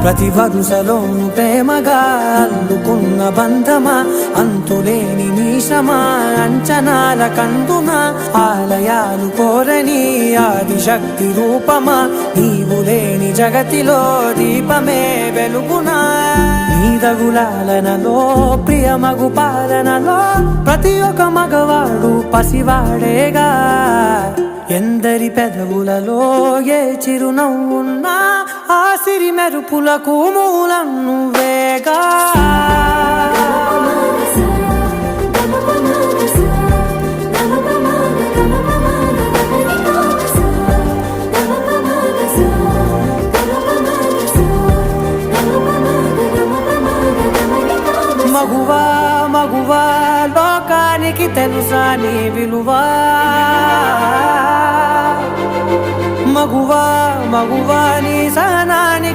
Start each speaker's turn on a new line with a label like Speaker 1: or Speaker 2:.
Speaker 1: ప్రతి వరుసలోను ప్రేమగా అల్లుకున్న బంధమా, అంతులేని నీ శ్రమ అంచనాల కందున, ఆలయాలు కోరని ఆదిశక్తి రూపమా, నీవు లేని జగతిలో దీపమే వెలుగునా. నీదగులాలనలో ప్రియమగు పాలనలో ప్రతి ఒక్క మగవాడు పసివాడేగా. ఎందరి పెదవులలో ఏ చిరునవ్వున్నా ఆ సిరి మెరుపులకు మూలం నువ్వేగా. మగువా మగువా లోకానికి తెలుసా నీ విలువా. మగువా మగువా నీ సహనానికి